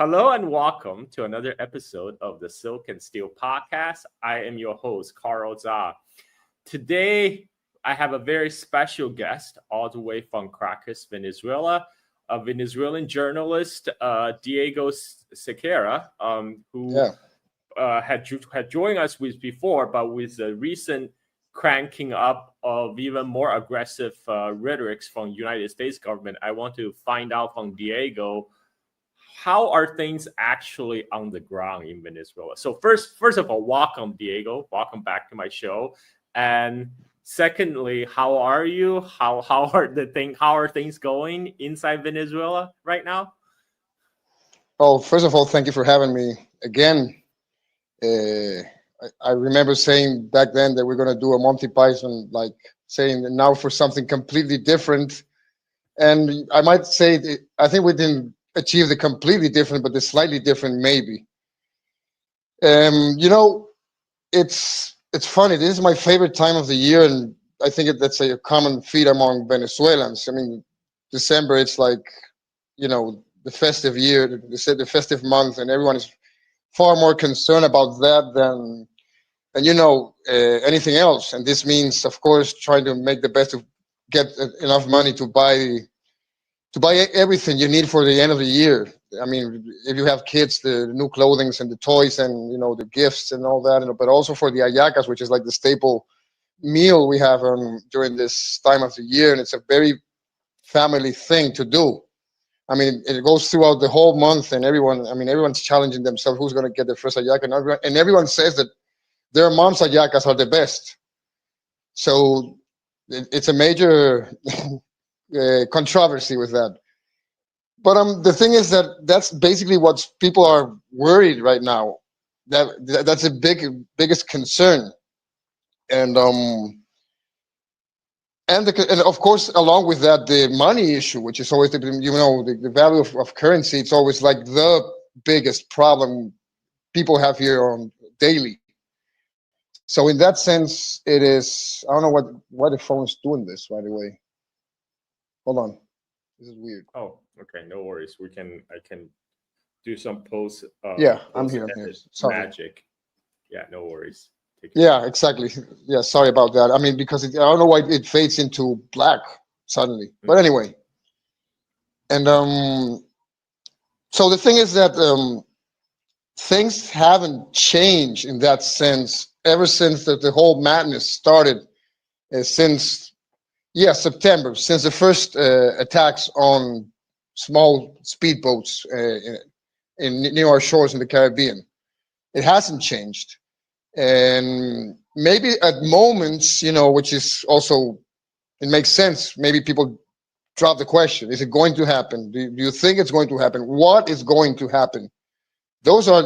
Hello and welcome to another episode of the Silk and Steel podcast. I am your host, Carl Czar. Today, I have a very special guest all the way from Caracas, Venezuela, a Venezuelan journalist, Diego Sequeira, who had joined us before, but with the recent cranking up of even more aggressive rhetorics from United States government, I want to find out from Diego, how are things actually on the ground in Venezuela? So first of all, welcome, Diego. Welcome back to my show. And secondly, how are you? How are things going inside Venezuela right now? Well, first of all, thank you for having me again. I remember saying back then that we're going to do a Monty Python, like saying now for something completely different. And I might say, I think we didn't achieve the completely different, but the slightly different maybe. It's funny. This is my favorite time of the year, and I think that's a common feat among Venezuelans. I mean, December, it's like, the festive year, the festive month, and everyone is far more concerned about that than anything else. And this means, of course, trying to make the best to get enough money to buy everything you need for the end of the year. I mean, if you have kids, the new clothing and the toys and, the gifts and all that, but also for the Ayakas, which is like the staple meal we have during this time of the year. And it's a very family thing to do. I mean, it goes throughout the whole month, and everyone's challenging themselves who's going to get the first Ayaka. And everyone says that their mom's Ayakas are the best. So it's a major controversy with that. But the thing is that's basically what people are worried right now. That's the biggest concern. And of course, along with that, the money issue, which is always the value of currency. It's always like the biggest problem people have here on daily. So in that sense, it is. I don't know why the phone's doing this, by the way. Hold on, this is weird. Oh, okay, no worries. I can do some post. I'm here. Sorry. Magic. Yeah, no worries. Yeah, exactly. Yeah, sorry about that. I mean, because I don't know why it fades into black suddenly. Mm-hmm. But anyway, and so the thing is that things haven't changed in that sense ever since the whole madness started. Since September, since the first attacks on small speedboats near our shores in the Caribbean, it hasn't changed. And maybe at moments, which is also, it makes sense. Maybe people drop the question: is it going to happen? Do you think it's going to happen? What is going to happen? Those are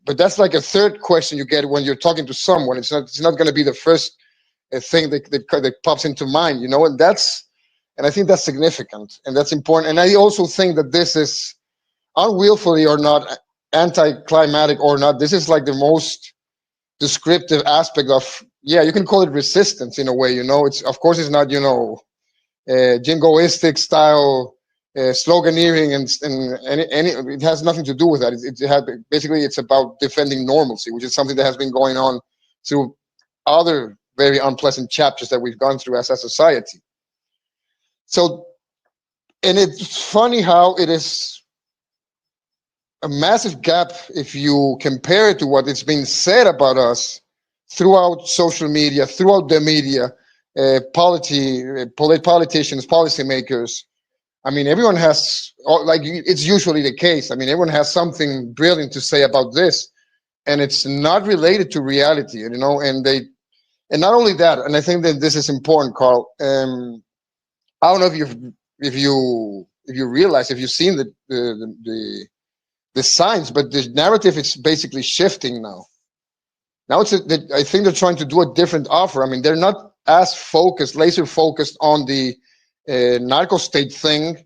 but that's like a third question you get when you're talking to someone. It's not going to be the first thing that pops into mind, and I think that's significant and that's important. And I also think that this is unwillfully or not, anticlimactic or not. This is like the most descriptive aspect of, you can call it resistance in a way. It's, of course, it's not jingoistic style sloganeering and it has nothing to do with that. Basically it's about defending normalcy, which is something that has been going on through other very unpleasant chapters that we've gone through as a society. So, and it's funny how it is a massive gap if you compare it to what is being said about us throughout social media, throughout the media, politicians, policymakers. I mean, everyone has, like it's usually the case. I mean, everyone has something brilliant to say about this, and it's not related to reality, and not only that, and I think that this is important, Carl. I don't know if you realize, if you've seen the signs, but the narrative is basically shifting now. Now I think they're trying to do a different offer. I mean, they're not as laser focused on the narco state thing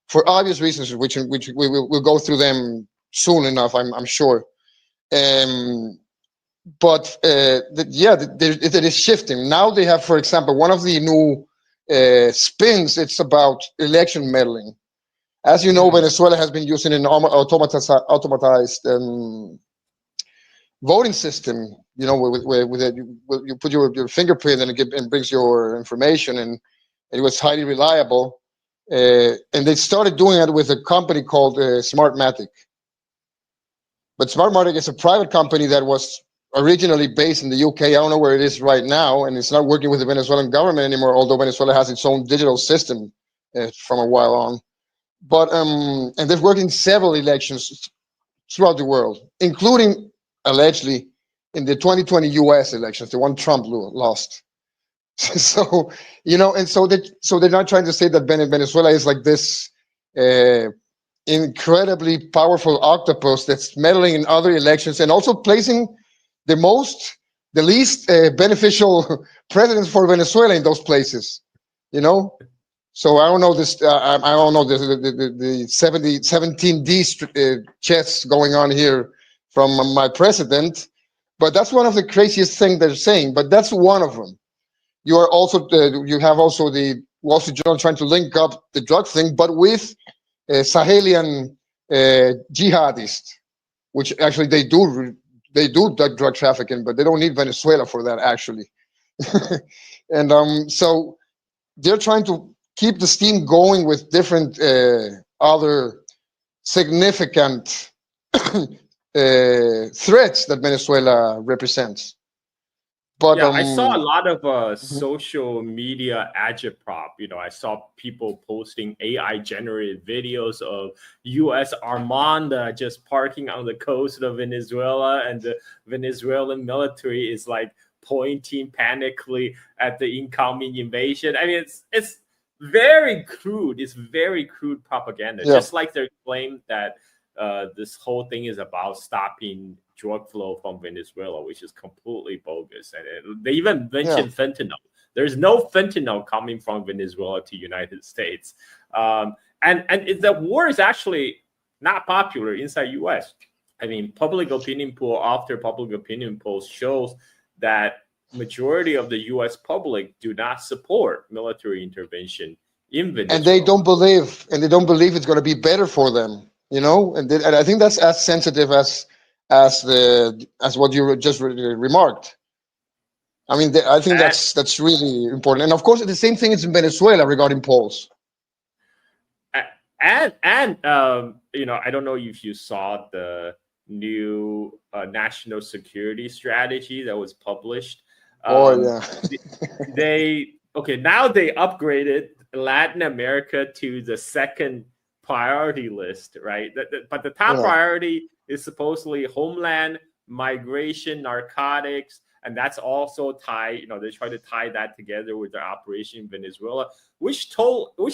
for obvious reasons, which we'll go through them soon enough, I'm sure. But it is shifting. Now they have, for example, one of the new spins, it's about election meddling. As you know, Venezuela has been using an automatized voting system. You know, with it, you put your fingerprint and it brings your information, and it was highly reliable. And they started doing it with a company called Smartmatic. But Smartmatic is a private company that was originally based in the UK. I don't know where it is right now, and it's not working with the Venezuelan government anymore, although Venezuela has its own digital system from a while on. But and they've worked in several elections throughout the world, including allegedly in the 2020 US elections, the one Trump lost. So, you know, and so they're not trying to say that Venezuela is like this incredibly powerful octopus that's meddling in other elections and also placing the least beneficial presidents for Venezuela in those places, you know. So I don't know this. I don't know the 17D chess going on here from my president, but that's one of the craziest things they're saying. But that's one of them. You are also you have also the Wall Street Journal trying to link up the drug thing, but with Sahelian jihadists, which actually they do drug trafficking, but they don't need Venezuela for that actually. And so they're trying to keep the steam going with different other significant threats that Venezuela represents. But yeah, I saw a lot of social media agitprop. You know, I saw people posting AI generated videos of U.S. Armada just parking on the coast of Venezuela, and the Venezuelan military is like pointing panically at the incoming invasion. I mean, it's very crude. It's very crude propaganda. Yeah. Just like they claim that this whole thing is about stopping drug flow from Venezuela, which is completely bogus. And they even mentioned fentanyl. There's no fentanyl coming from Venezuela to United States. And the war is actually not popular inside U.S. I mean, public opinion poll after public opinion polls shows that majority of the U.S. public do not support military intervention in Venezuela. And they don't believe it's going to be better for them, you know? And I think that's as sensitive as what you just remarked. I mean, I think that's really important. And of course, the same thing is in Venezuela regarding polls. And you know, I don't know if you saw the new national security strategy that was published. Now they upgraded Latin America to the second priority list, right? But the top priority is supposedly homeland, migration, narcotics, and that's also tied. You know, they try to tie that together with their operation in Venezuela, which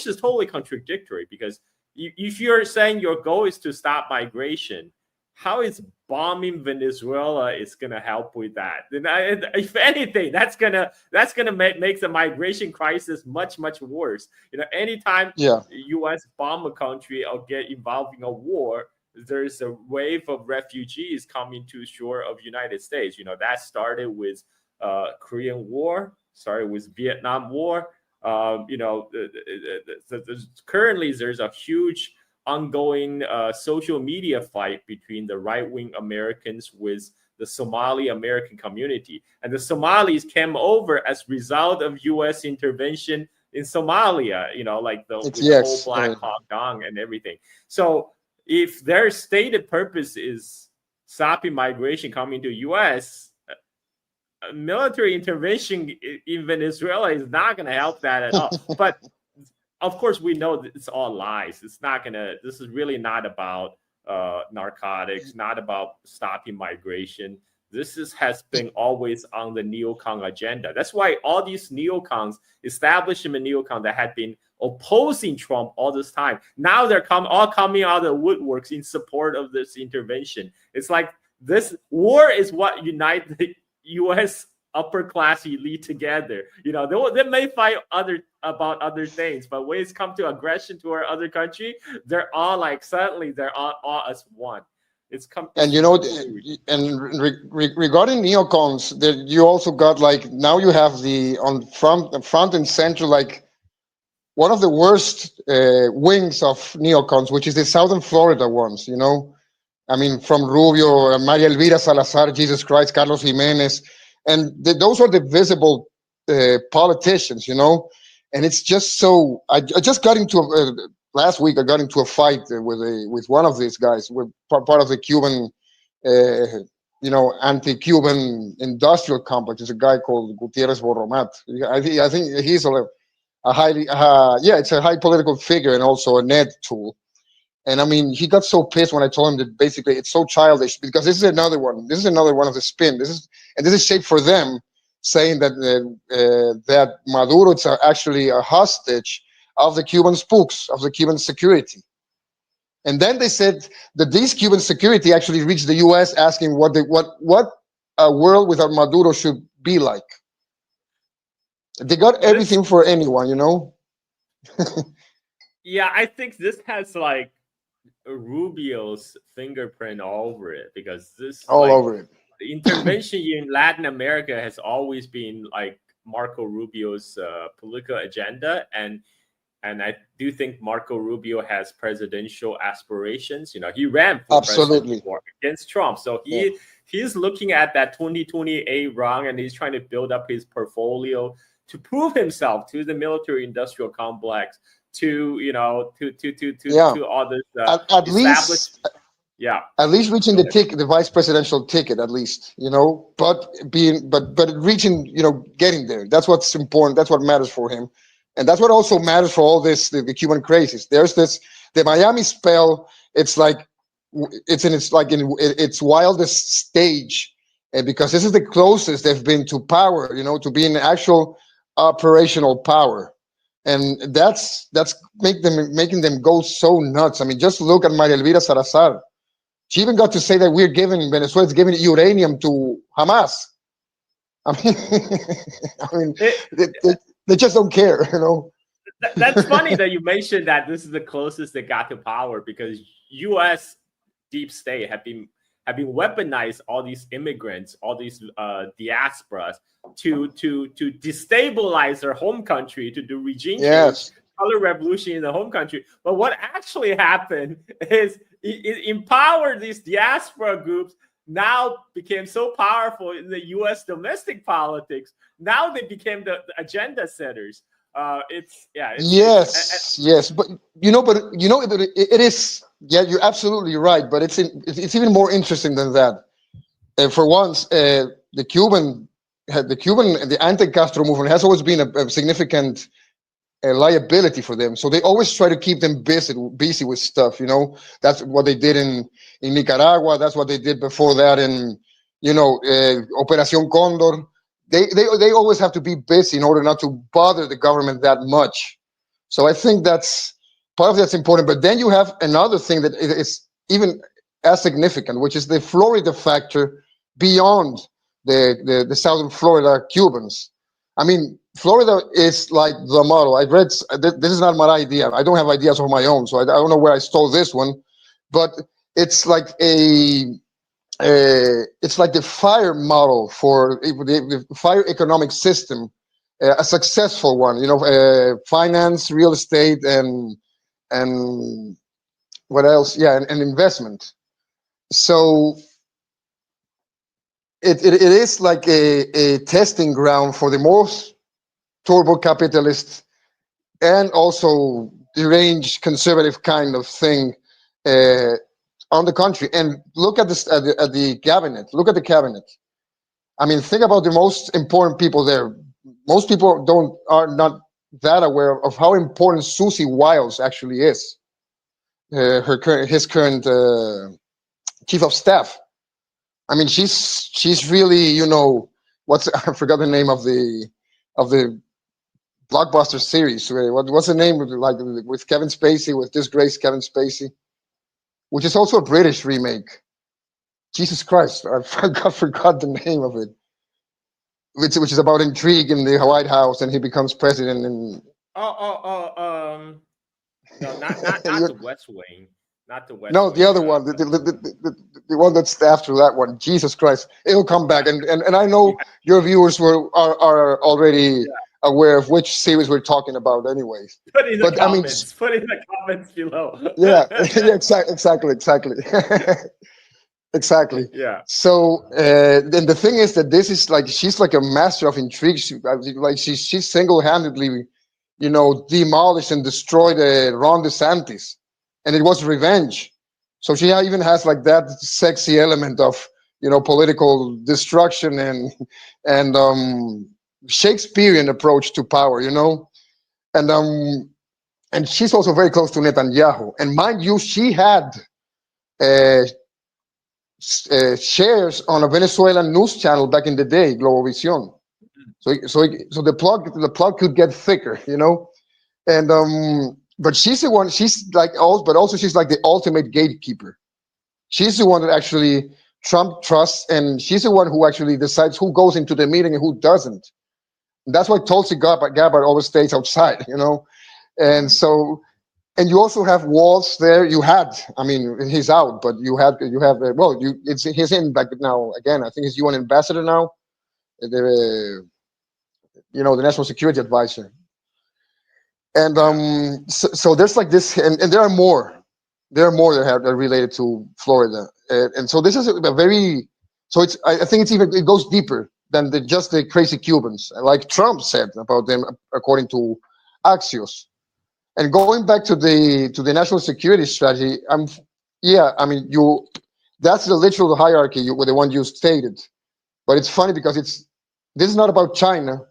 is totally contradictory. Because if you're saying your goal is to stop migration, how is bombing Venezuela is going to help with that? And if anything, that's gonna make the migration crisis much worse. You know, anytime U.S. bomb a country or get involved in a war, there's a wave of refugees coming to shore of United States. You know, that started with Korean War, started with Vietnam War. You know, currently there's a huge ongoing social media fight between the right-wing Americans with the Somali American community. And the Somalis came over as a result of U.S. intervention in Somalia, you know, like the whole Black Hawk Down and everything. So if their stated purpose is stopping migration coming to U.S., military intervention in Venezuela is not going to help that at all. But of course, we know that it's all lies. It's not gonna. This is really not about narcotics, not about stopping migration. This has been always on the neocon agenda. That's why all these neocons, establishment neocons that had been opposing Trump all this time, now they're all coming out of the woodworks in support of this intervention. It's like this war is what unites the U.S. upper class elite together. You know, they may fight about other things, but when it's come to aggression to our other country, they're all like suddenly they're all as one. It's come. And you know, and regarding neocons, you also got like now you have the front and center like one of the worst wings of neocons, which is the Southern Florida ones, you know. I mean, from Rubio, Maria Elvira Salazar, Jesus Christ, Carlos Jimenez, and those are the visible politicians, you know. And it's just so. I just got into last week. I got into a fight with one of these guys, with part of the Cuban, you know, anti-Cuban industrial complex. It's a guy called Gutierrez Borromat. I think he's a highly, yeah, it's a high political figure and also a net tool. And I mean, he got so pissed when I told him that basically it's so childish, because this is another one. This is another one of the spin. This is shaped for them, saying that that Maduro is actually a hostage of the Cuban spooks, of the Cuban security. And then they said that these Cuban security actually reached the U.S. asking what a world without Maduro should be like. They got everything for anyone, you know. Yeah, I think this has like Rubio's fingerprint all over it, because this all over it. The intervention in Latin America has always been like Marco Rubio's political agenda, and I do think Marco Rubio has presidential aspirations. You know, he ran for absolutely against Trump, so he's looking at that 2028 run, and he's trying to build up his portfolio to prove himself to the military-industrial complex, to you know, to all this at least. Yeah, at least reaching the vice presidential ticket, at least, you know, but reaching, you know, getting there. That's what's important. That's what matters for him, and that's what also matters for all this the Cuban crisis. There's the Miami spell. It's like it's in its wildest stage, because this is the closest they've been to power, you know, to being actual operational power. And that's making them go so nuts. I mean, just look at Maria Elvira Salazar. She even got to say that Venezuela's giving uranium to Hamas. I mean, they just don't care, you know. That's funny that you mentioned that this is the closest they got to power, because U.S. deep state have been weaponized all these immigrants, all these diasporas to destabilize their home country, to do regime change, color revolution in the home country. But what actually happened is it empowered these diaspora groups, now became so powerful in the U.S. domestic politics. Now they became the agenda setters. Yes, but it is. Yeah, you're absolutely right. But it's even more interesting than that. For once, the anti-Castro movement has always been a significant liability for them. So they always try to keep them busy with stuff. You know, that's what they did in Nicaragua. That's what they did before that in, you know, Operación Condor. They always have to be busy in order not to bother the government that much. So I think that's part of that's important. But then you have another thing that is even as significant, which is the Florida factor beyond the Southern Florida Cubans. I mean, Florida is like the model. I've read, this is not my idea. I don't have ideas of my own, so I don't know where I stole this one, but it's like it's like the FIRE model for the FIRE economic system, a successful one, you know, finance, real estate, and what else? Yeah, and investment. So it is like a testing ground for the most turbo capitalist and also deranged conservative kind of thing on the country. And look at this at the cabinet. Look at the cabinet. I mean, think about the most important people there. Most people are not that aware of how important Susie Wiles actually is. His current chief of staff. I mean, she's really, you know, I forgot the name of the blockbuster series. What's the name of like with Kevin Spacey, with disgraced Kevin Spacey, which is also a British remake. Jesus Christ, I forgot the name of it. Which is about intrigue in the White House, and he becomes president. And no, not the West Wing. Not the West. No, the other one, the one that's after that one. Jesus Christ, it'll come back, and I know your viewers are already aware of which series we're talking about, anyways. Put in the comments. Put in the comments below. Yeah, exactly. Exactly. Yeah. So then the thing is that this is like she's like a master of intrigue. She single-handedly, demolished and destroyed Ron DeSantis, and it was revenge. So she even has like that sexy element of political destruction and Shakespearean approach to power, and she's also very close to Netanyahu. And mind you, she had shares on a Venezuelan news channel back in the day, Globovisión. So the plug could get thicker, and but she's the one. She's like but also she's like the ultimate gatekeeper. She's the one that actually Trump trusts, and she's the one who actually decides who goes into the meeting and who doesn't. And that's why Tulsi Gabbard always stays outside, and so. And you also have Walz there. You had, he's out, but he's in back now again. I think he's UN ambassador now, the national security advisor. And so there's like this, and there are more. There are more that are related to Florida, and so this is a very. So I think it goes deeper than just the crazy Cubans, like Trump said about them, according to Axios. And going back to the national security strategy, that's the literal hierarchy with the one you stated. But it's funny because this is not about China,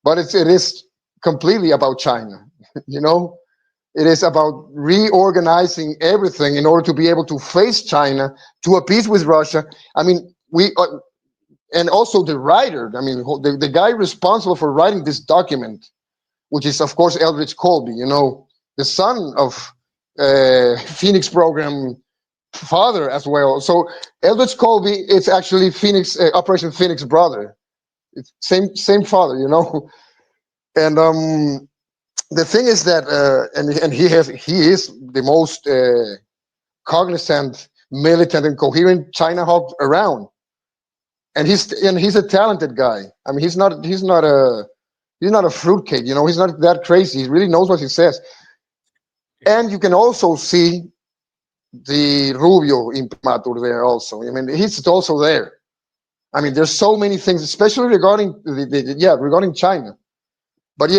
but it is completely about China. It is about reorganizing everything in order to be able to face China, to appease with Russia. And also the writer. The guy responsible for writing this document, which is of course Eldridge Colby, the son of Phoenix program father as well. So Eldridge Colby is actually Operation Phoenix brother. It's same father, And the thing is that and he is the most cognizant, militant, and coherent China hawk around. And he's a talented guy. He's not a fruitcake, he's not that crazy. He really knows what he says. And you can also see the Rubio imprimatur there also. He's also there. There's so many things, especially regarding regarding China. But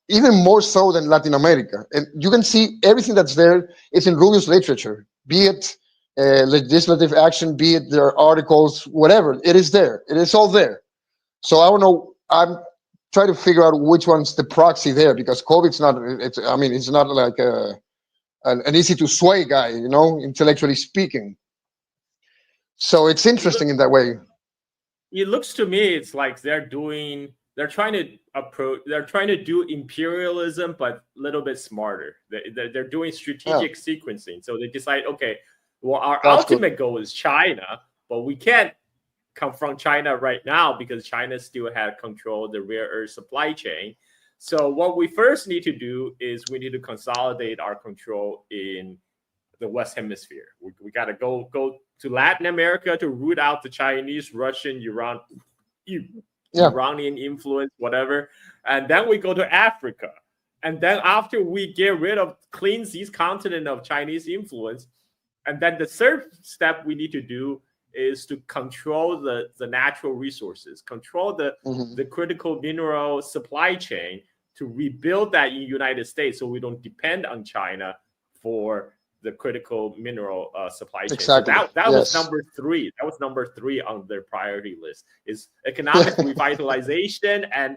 even more so than Latin America. And you can see everything that's there is in Rubio's literature, be it legislative action, be it their articles, whatever. It is there. It is all there. So I don't know. I'm trying to figure out which one's the proxy there, because Colby's not. It's not like an easy to sway guy, intellectually speaking. So it's interesting in that way. It looks to me it's like they're trying to do imperialism, but a little bit smarter. They're doing strategic sequencing. So they decide, okay, well, our ultimate goal is China, but we can't confront China right now because China still had control of the rare earth supply chain. So what we first need to do is we need to consolidate our control in the West Hemisphere. We got to go to Latin America to root out the Chinese, Russian, Iranian influence, whatever. And then we go to Africa. And then after we cleanse this continent of Chinese influence, and then the third step we need to do is to control the natural resources, control the critical mineral supply chain, to rebuild that in the United States so we don't depend on China for the critical mineral supply chain. Exactly. So that was number 3. That was number 3 on their priority list, is economic revitalization and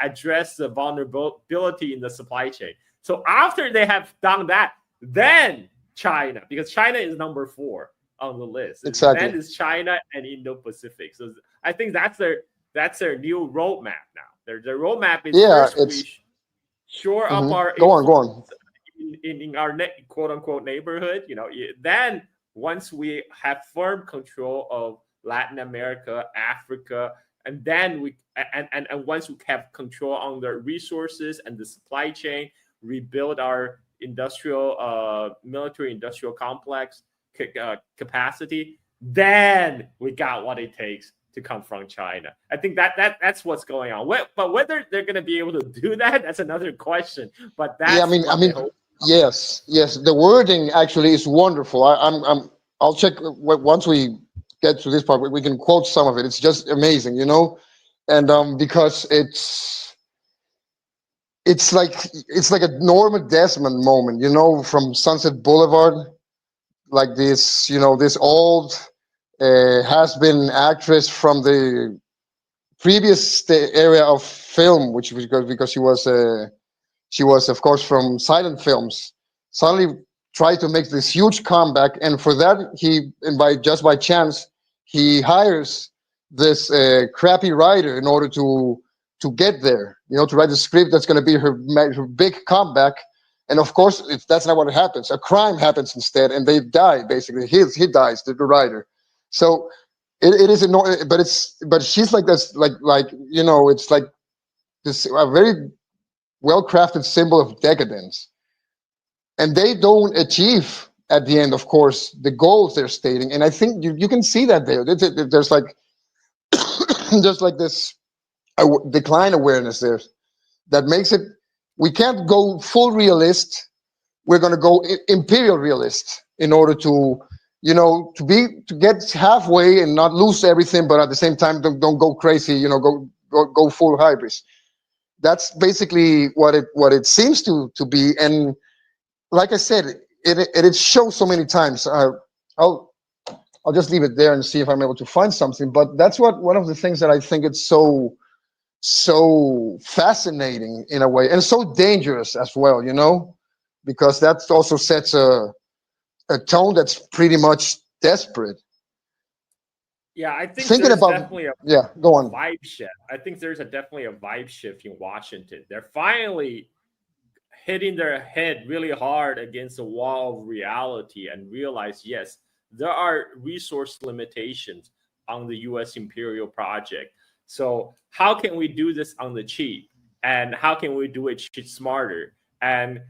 address the vulnerability in the supply chain. So after they have done that, then China, because China is number 4 on the list. Exactly. Then is China and Indo-Pacific. So I think that's their new roadmap now. Their roadmap is first we shore up our go on. In our quote unquote neighborhood. Then once we have firm control of Latin America, Africa, and then and once we have control on the resources and the supply chain, rebuild our military industrial complex capacity, then we got what it takes to confront China. I think that's what's going on. But whether they're going to be able to do that, that's another question. But that's yes, the wording actually is wonderful. I'll check once we get to this part. We can quote some of it. It's just amazing, and because it's like a Norma Desmond moment, from Sunset Boulevard, like this, this old has-been actress from the previous area of film, which was because she was of course from silent films, suddenly tried to make this huge comeback, and for that just by chance he hires this crappy writer in order to get there, to write the script that's going to be her big comeback. And of course, that's not what happens. A crime happens instead, and they die. Basically, he dies, the writer. So it is annoying, but she's like this, like it's like this a very well-crafted symbol of decadence, and they don't achieve at the end, of course, the goals they're stating. And I think you can see that there's like there's like this decline awareness there that makes it. We can't go full realist. We're going to go imperial realist in order to get halfway and not lose everything, but at the same time don't go crazy. Go full hybrids. That's basically what it seems to be. And like I said, it shows so many times. I'll just leave it there and see if I'm able to find something. But that's one of the things that I think it's so fascinating in a way, and so dangerous as well, because that also sets a tone that's pretty much desperate. Yeah, I think thinking there's about definitely go on. Vibe shift. I think there's definitely a vibe shift in Washington. They're finally hitting their head really hard against the wall of reality and realize, yes, there are resource limitations on the U.S. Imperial project. So how can we do this on the cheap? And how can we do it smarter? And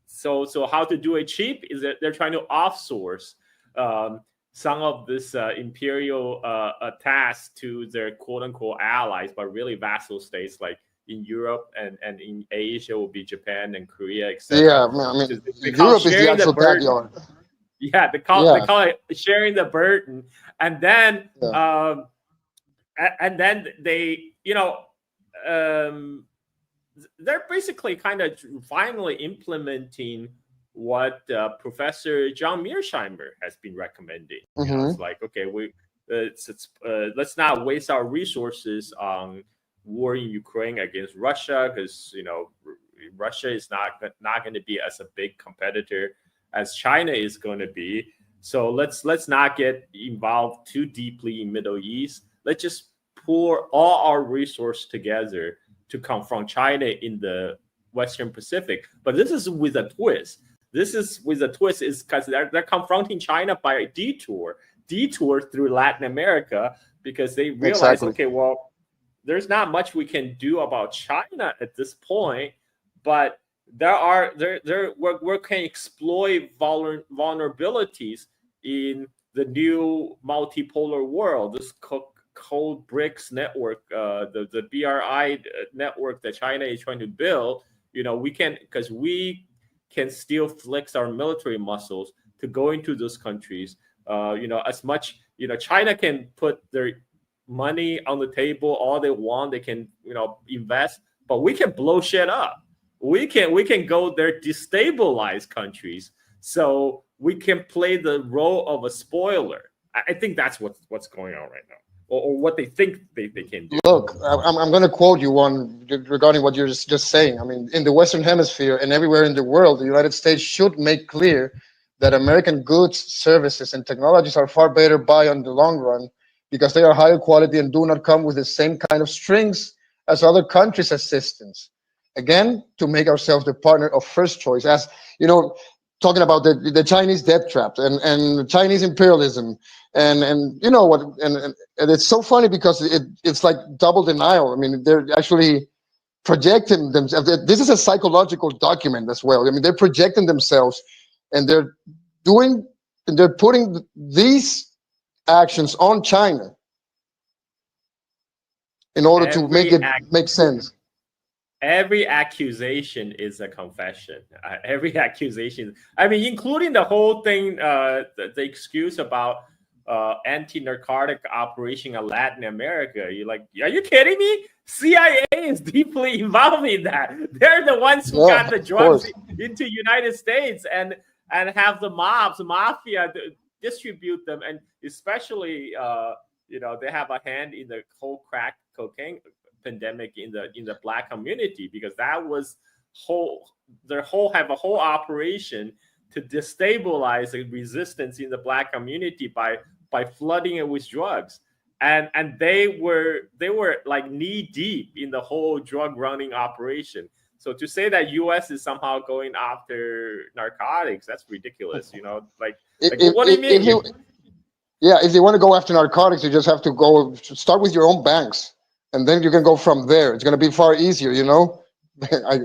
so how to do it cheap is that they're trying to offsource some of this imperial tasks to their quote unquote allies, but really vassal states like in Europe and in Asia will be Japan and Korea, etc. Yeah, I mean, Europe is the actual backyard. Yeah, they call it sharing the burden, and then they, they're basically kind of finally implementing what Professor John Mearsheimer has been recommending. It's like, okay, let's not waste our resources on war in Ukraine against Russia, because Russia is not going to be as a big competitor as China is going to be. So let's not get involved too deeply in Middle East. Let's just pour all our resources together to confront China in the Western Pacific. But this is with a twist. Is because they're confronting China by a detour through Latin America, because they realize, okay, well, there's not much we can do about China at this point, but we can exploit vulnerabilities in the new multipolar world. This Cold BRICS network, the BRI network that China is trying to build. We can still flex our military muscles to go into those countries. As much, China can put their money on the table all they want. They can, invest, but we can blow shit up. We can go there, destabilize countries, so we can play the role of a spoiler. I think that's what's going on right now, or what they think they can do. Look, I'm going to quote you one regarding what you're just saying. I mean, in the Western Hemisphere and everywhere in the world, the United States should make clear that American goods, services, and technologies are far better buy on the long run, because they are higher quality and do not come with the same kind of strings as other countries' assistance. Again, to make ourselves the partner of first choice. As talking about the Chinese debt trap and Chinese imperialism, and it's so funny because it's like double denial. I mean, they're actually projecting themselves. This is a psychological document as well. I mean, they're projecting themselves, and they're putting these actions on China in order to make it make sense. Every accusation is a confession. Every accusation, I mean, including the whole thing, the excuse about anti-narcotic operation in Latin America. You're like, are you kidding me? CIA is deeply involved in that. They're the ones who got the drugs into United States and have the mafia distribute them, and especially they have a hand in the whole crack cocaine pandemic in the Black community, because that was have a whole operation to destabilize the resistance in the Black community by flooding it with drugs, and they were like knee deep in the whole drug running operation. So to say that U.S. is somehow going after narcotics, that's ridiculous. What do you mean? If they want to go after narcotics, you just have to start with your own banks, and then you can go from there. It's going to be far easier,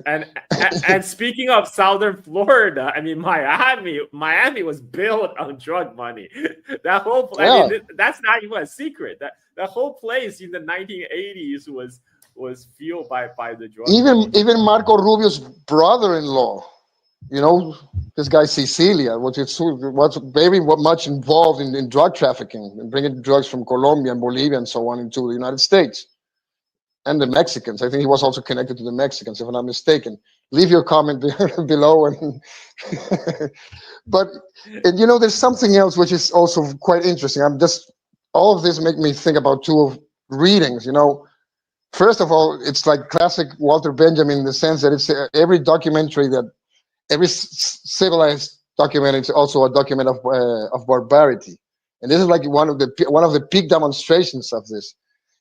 And speaking of Southern Florida, I mean, Miami was built on drug money. That whole place, that's not even a secret. That whole place in the 1980s was fueled by the drug. Even Marco Rubio's brother-in-law, this guy Sicilia, was very much involved in drug trafficking and bringing drugs from Colombia and Bolivia and so on into the United States. And the Mexicans. I think he was also connected to the Mexicans, if I'm not mistaken. Leave your comment below. But there's something else which is also quite interesting. All of this make me think about two readings. First of all, it's like classic Walter Benjamin in the sense that it's every documentary every civilized document is also a document of barbarity, and this is like one of the peak demonstrations of this.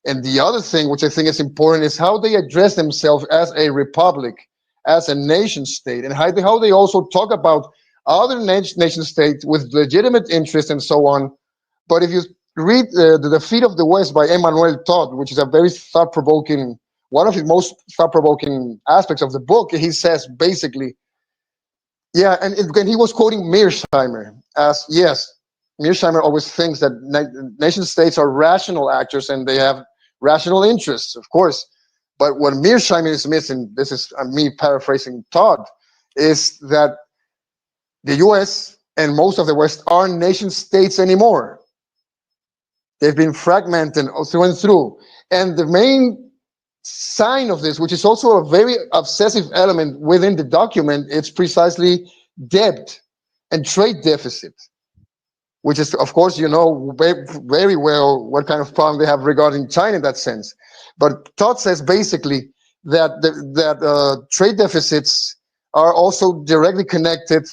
And the other thing, which I think is important, is how they address themselves as a republic, as a nation state, and how they also talk about other nation states with legitimate interest and so on. But if you read The Defeat of the West by Emmanuel Todd, which is a very thought-provoking, one of his most thought-provoking aspects of the book, he says basically, and he was quoting Mearsheimer as, yes, Mearsheimer always thinks that nation states are rational actors and they have rational interests, of course. But what Mearsheimer is missing, this is me paraphrasing Todd, is that the US and most of the West aren't nation states anymore. They've been fragmented through and through. And the main sign of this, which is also a very obsessive element within the document, it's precisely debt and trade deficit, which is, of course, very well what kind of problem they have regarding China in that sense. But Todd says basically that trade deficits are also directly connected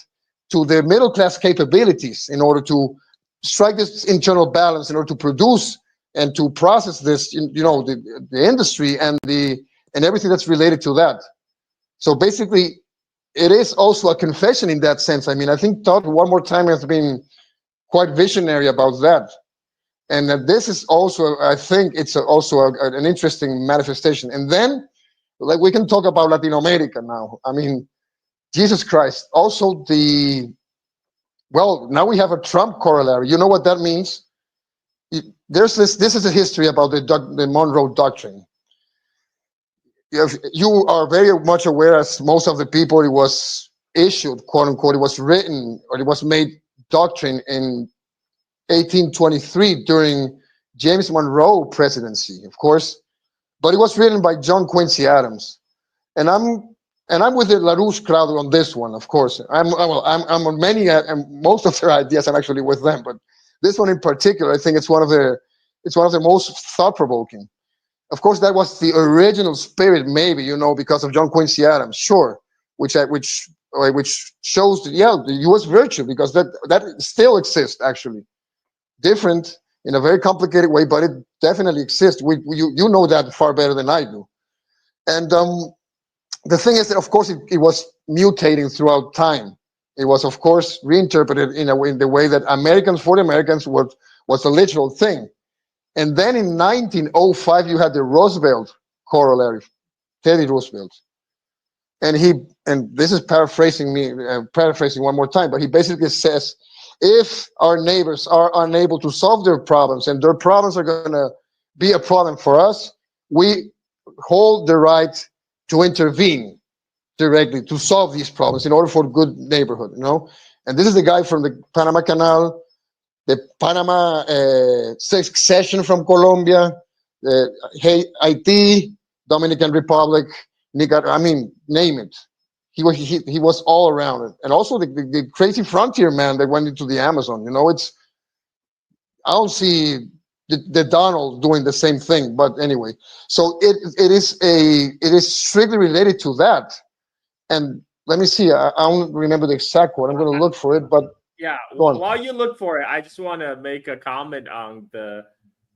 to the middle class capabilities in order to strike this internal balance, in order to produce and to process this, the industry and everything that's related to that. So basically, it is also a confession in that sense. I mean, I think Todd one more time has been quite visionary about that. And that this is also, I think it's also an interesting manifestation. And then, we can talk about Latin America now. I mean, Jesus Christ. Also now we have a Trump corollary. You know what that means? This is a history about the Monroe Doctrine. You are very much aware, as most of the people, it was issued, quote unquote, it was written, or it was made doctrine in 1823 during James Monroe presidency, of course, but it was written by John Quincy Adams, and I'm with the LaRouche crowd on this one, of course. I'm on many, and most of their ideas I'm actually with them, but this one in particular, I think it's one of the most thought-provoking. Of course, that was the original spirit, maybe, because of John Quincy Adams, sure, which shows the U.S. virtue, because that still exists, actually. Different in a very complicated way, but it definitely exists. You know that far better than I do. And the thing is that, of course, it was mutating throughout time. It was, of course, reinterpreted in the way that for the Americans was a literal thing. And then in 1905, you had the Roosevelt corollary, Teddy Roosevelt. And this is paraphrasing one more time, but he basically says, if our neighbors are unable to solve their problems and their problems are going to be a problem for us, we hold the right to intervene directly to solve these problems in order for good neighborhood, And this is the guy from the Panama Canal, the Panama succession from Colombia, Haiti, Dominican Republic, Nicaragua. I mean, name it. He was all around it, and also the crazy frontier man that went into the Amazon. I don't see the Donald doing the same thing, but anyway. So it is strictly related to that. And let me see. I don't remember the exact one. I'm going to look for it, but yeah. While you look for it, I just want to make a comment on the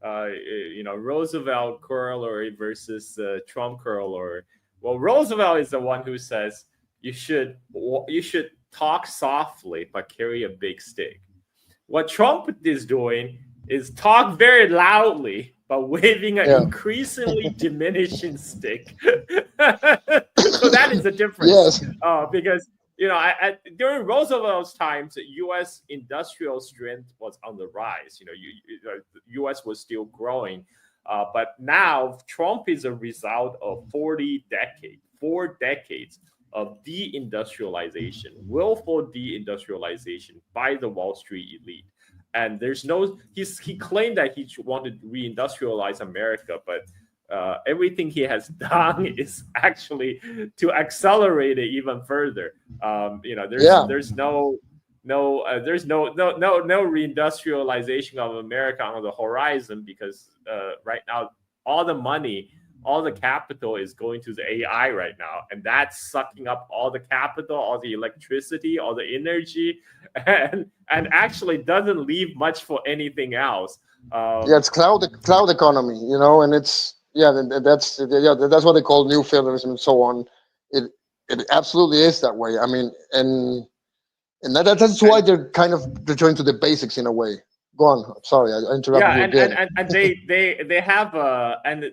Roosevelt corollary versus Trump corollary. Well, Roosevelt is the one who says you should talk softly but carry a big stick. What Trump is doing is talk very loudly but waving an increasingly diminishing stick. So that is the difference. Yes. Because during Roosevelt's times, U.S. industrial strength was on the rise. The U.S. was still growing, but now Trump is a result of 4 decades of deindustrialization, willful deindustrialization by the Wall Street elite. And he claimed that he wanted to reindustrialize America, but everything he has done is actually to accelerate it even further. There's no reindustrialization of America on the horizon, because right now all the money, all the capital is going to the AI right now, and that's sucking up all the capital, all the electricity, all the energy, and actually doesn't leave much for anything else. It's cloud economy, and it's that's what they call new federalism and so on. It absolutely is that way. I mean, and that's why they're returning to the basics in a way. Go on. Sorry, I interrupted you again. And they have and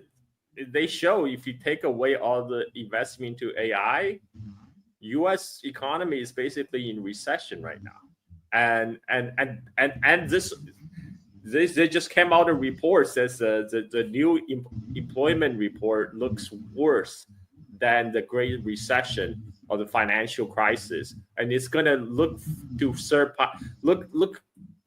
they show, if you take away all the investment into AI, U.S. economy is basically in recession right now, and this they just came out a report says the new employment report looks worse than the Great Recession or the financial crisis, and it's gonna look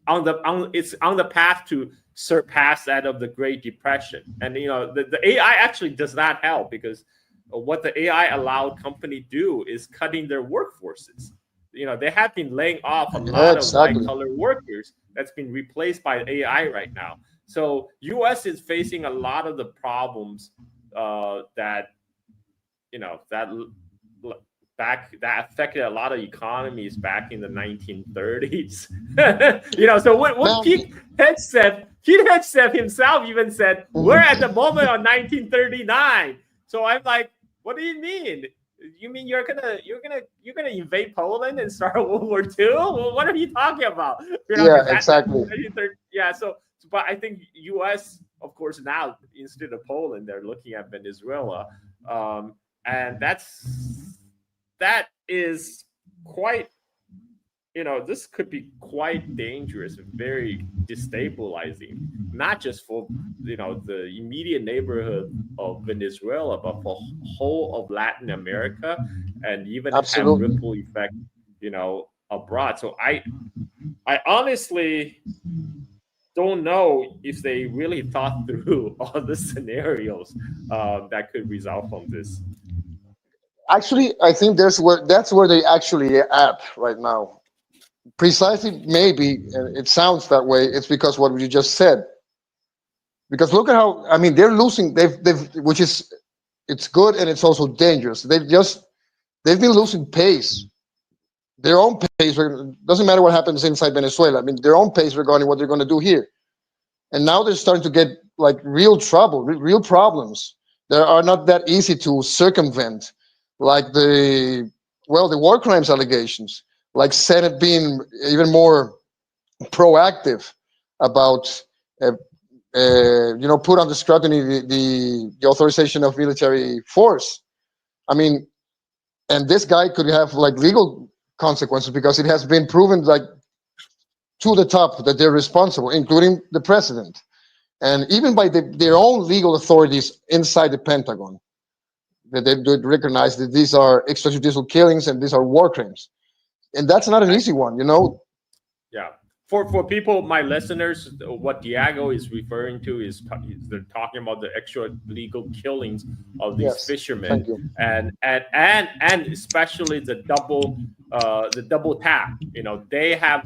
it's on the path to surpass that of the Great Depression. And the AI actually does not help, because what the AI allowed company do is cutting their workforces. They have been laying off a lot of white-collar workers that's been replaced by AI right now. So U.S. is facing a lot of the problems that affected a lot of economies back in the 1930s. So when Pete Hegseth himself even said, we're at the moment of 1939. So I'm like, what do you mean? You mean you're gonna invade Poland and start World War II? Well, what are you talking about? Exactly. So but I think U.S. of course now, instead of Poland, they're looking at Venezuela, and that is quite, this could be quite dangerous and very destabilizing, not just for the immediate neighborhood of Venezuela, but for whole of Latin America, and even have ripple effect abroad. So I honestly don't know if they really thought through all the scenarios that could result from this. Actually, I think that's where they actually at right now. Precisely, maybe, and it sounds that way. It's because what you just said. Because look at how, I mean, they're losing. Which is, it's good and it's also dangerous. They've been losing pace. Their own pace. Doesn't matter what happens inside Venezuela. I mean, their own pace regarding what they're going to do here. And now they're starting to get like real trouble, real problems that are not that easy to circumvent. Like the war crimes allegations, like Senate being even more proactive about, put under scrutiny the authorization of military force. I mean, and this guy could have like legal consequences, because it has been proven like to the top that they're responsible, including the president. and even by their own legal authorities inside the Pentagon, that they recognize that these are extrajudicial killings and these are war crimes. And that's not an easy one, Yeah. For people, my listeners, what Diego is referring to is they're talking about the extra legal killings of these fishermen, and especially the double tap. They have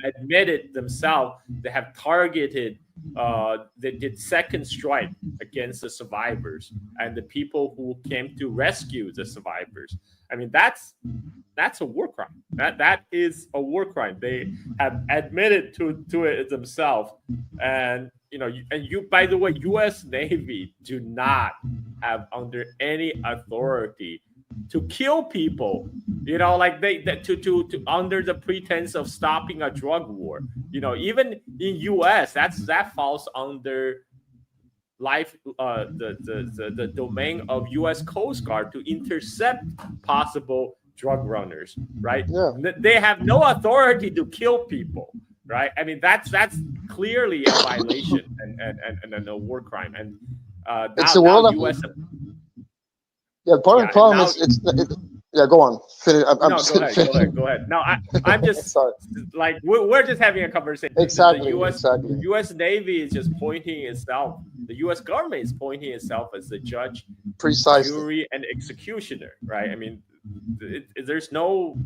admitted themselves they have targeted. They did second strike against the survivors and the people who came to rescue the survivors. I mean, that's a war crime. That is a war crime. They have admitted to it themselves. And by the way, U.S. Navy do not have under any authority to kill people. Like to under the pretense of stopping a drug war. Even in U.S. that falls under the domain of U.S. Coast Guard to intercept possible drug runners, right? Yeah. They have no authority to kill people, right? I mean, that's clearly a violation and a war crime. And it's the world US. Part of the problem is go on. Go ahead. No, I'm just like we're just having a conversation. Exactly. The U.S. Navy is just pointing itself. The U.S. government is pointing itself as the judge, jury, and executioner, right? I mean, there's no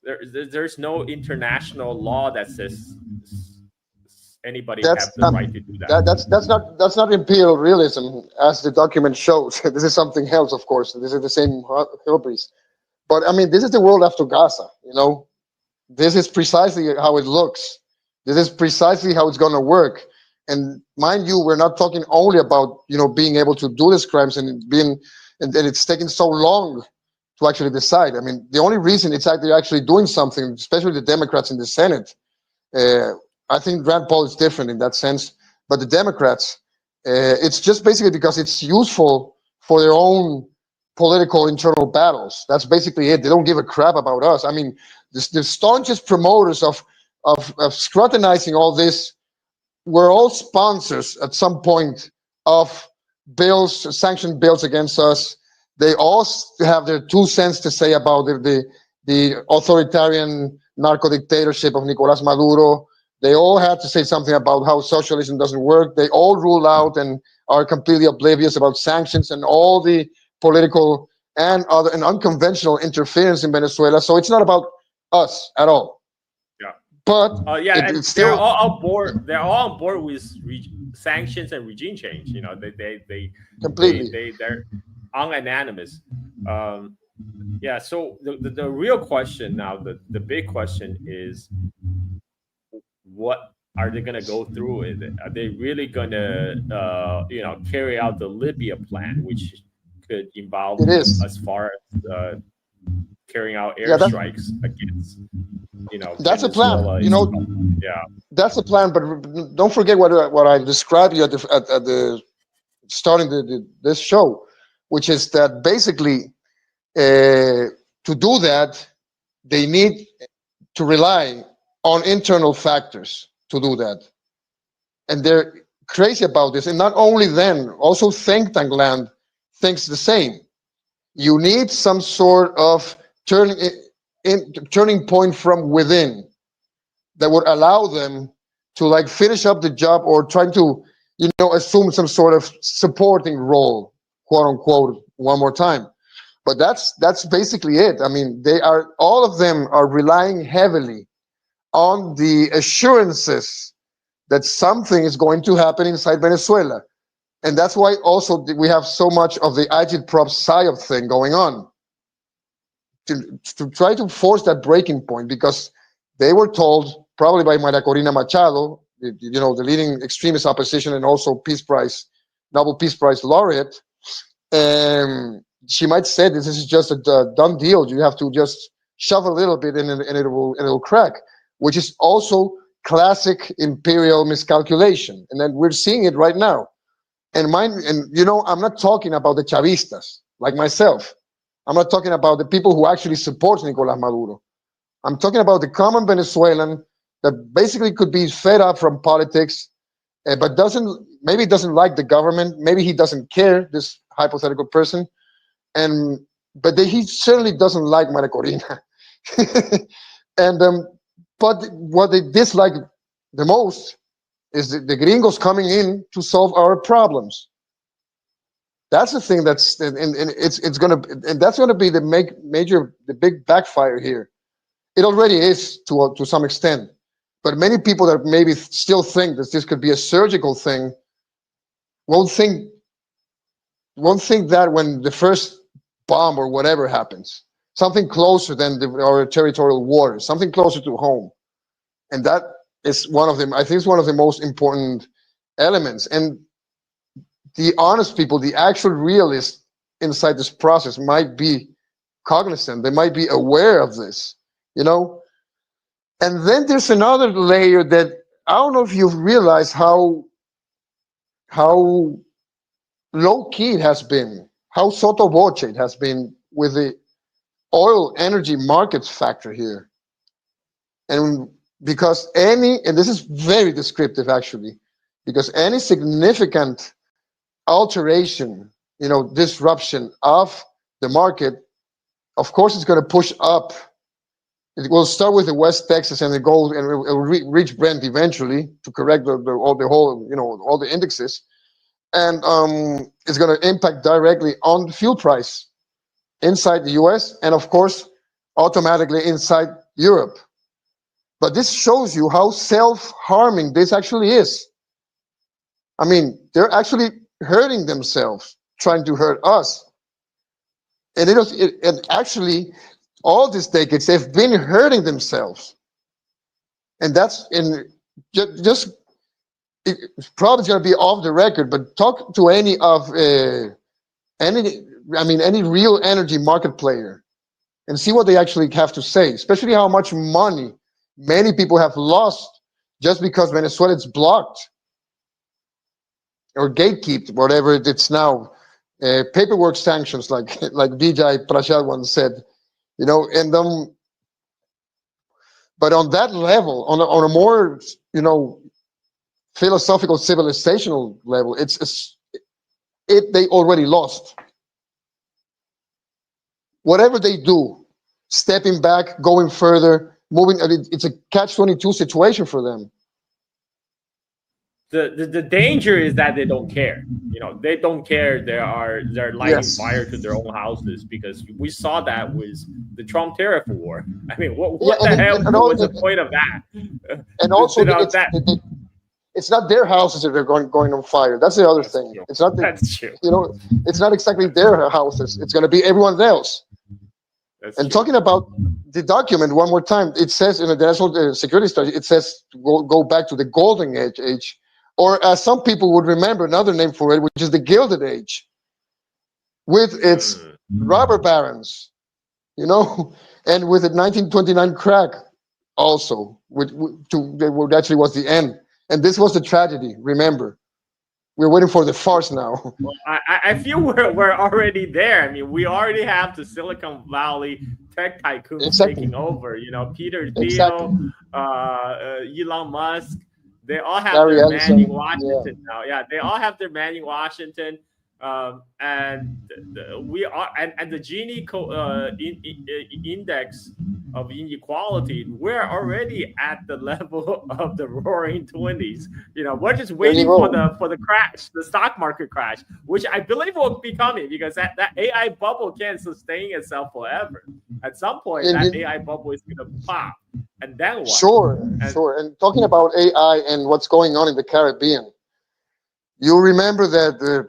there's no international law that says anybody has the right to do that. That's not imperial realism, as the document shows. This is something else, of course. This is the same hillbillies. But I mean, this is the world after Gaza. This is precisely how it looks. This is precisely how it's going to work. And mind you, we're not talking only about being able to do these crimes and it's taking so long to actually decide. I mean, the only reason it's actually doing something, especially the Democrats in the Senate. I think Rand Paul is different in that sense, but the Democrats, it's just basically because it's useful for their own political internal battles. That's basically it. They don't give a crap about us. I mean, the staunchest promoters of scrutinizing all this were all sponsors at some point of bills, sanctioned bills against us. They all have their 2 cents to say about the authoritarian narco dictatorship of Nicolás Maduro. They all have to say something about how socialism doesn't work. They all rule out and are completely oblivious about sanctions and all the political and other and unconventional interference in Venezuela. So it's not about us at all. Yeah. But it's still, they're all on board. They're all on board with sanctions and regime change. They completely. They're unanimous. So the real question now, the big question is, what are they going to go through with it? Are they really going to, carry out the Libya plan, which could involve as far as carrying out airstrikes against, That's Venezuela, a plan. That's a plan. But don't forget what I described you at the starting this show, which is that basically to do that, they need to rely on internal factors to do that. And they're crazy about this. And not only then, also think tank land thinks the same. You need some sort of turning point from within that would allow them to finish up the job or trying to, assume some sort of supporting role, quote unquote, one more time. But that's basically it. I mean, all of them are relying heavily on the assurances that something is going to happen inside Venezuela. And that's why also we have so much of the agitprop psyop thing going on. To try to force that breaking point, because they were told, probably by Maria Corina Machado, the leading extremist opposition and also Nobel Peace Prize laureate, she might say this is just a done deal. You have to just shove a little bit and it'll crack, which is also classic imperial miscalculation. And then we're seeing it right now. And I'm not talking about the Chavistas like myself. I'm not talking about the people who actually support Nicolás Maduro. I'm talking about the common Venezuelan that basically could be fed up from politics, but maybe doesn't like the government. Maybe he doesn't care, this hypothetical person. But he certainly doesn't like Maria Corina. But what they dislike the most is the gringos coming in to solve our problems. That's the thing that's, and that's gonna be the big backfire here. It already is to some extent, but many people that maybe still think that this could be a surgical thing won't think that when the first bomb or whatever happens, something closer than our territorial waters, something closer to home, and that is one of them. I think it's one of the most important elements. And the honest people, the actual realists inside this process, might be cognizant. They might be aware of this, you know. And then there's another layer that I don't know if you've realized how low key it has been, how sotto voce it has been with the oil energy markets factor here. And because and this is very descriptive actually, because any significant alteration, disruption of the market, of course, it's going to push up. It will start with the West Texas and it goes and it will reach Brent eventually to correct all the indexes. And it's going to impact directly on the fuel price inside the US and, of course, automatically inside Europe. But this shows you how self-harming this actually is. I mean, they're actually hurting themselves, trying to hurt us. And and actually, all these decades, they've been hurting themselves. And that's it's probably going to be off the record, but talk to any real energy market player and see what they actually have to say, especially how much money many people have lost just because Venezuela is blocked or gatekept, whatever it's now, paperwork sanctions, like Vijay Prashad once said, but on that level, on a more, philosophical, civilizational level, they already lost. Whatever they do, stepping back, going further, moving, it's a catch-22 situation for them. The danger is that they don't care. They don't care. They're lighting fire to their own houses, because we saw that with the Trump tariff war. I mean, what the hell was the point of that? And also, it's not their houses that they're going on fire. That's the other thing. True. It's not. That's true. It's not exactly their houses. It's going to be everyone else. That's and true. Talking about the document one more time, it says in the national security strategy, it says go back to the golden age, or as some people would remember, another name for it, which is the Gilded Age, with its robber barons, and with the 1929 crack also, which actually was the end. And this was the tragedy. Remember, we're waiting for the farce now. Well, I feel we're already there. I mean, we already have the Silicon Valley tech tycoons taking over. Peter Thiel, Elon Musk. They all have their man in Washington now. Yeah, they all have their man in Washington. And we are, and the Gini index of inequality, we're already at the level of the Roaring 20s. We're just waiting for the crash, the stock market crash, which I believe will be coming, because that AI bubble can't sustain itself forever. At some point, that AI bubble is going to pop, and then what? Sure. And talking about AI and what's going on in the Caribbean, you remember that the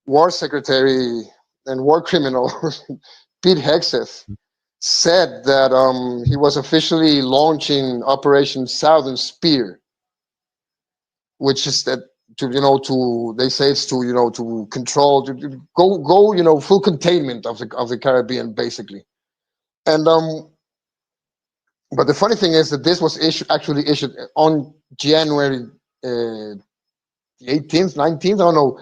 War Secretary and war criminal Pete Hegseth said that he was officially launching Operation Southern Spear, which is that they say it's to control, to go full containment of the Caribbean, basically. And but the funny thing is that this was actually issued on January 18th, 19th, I don't know,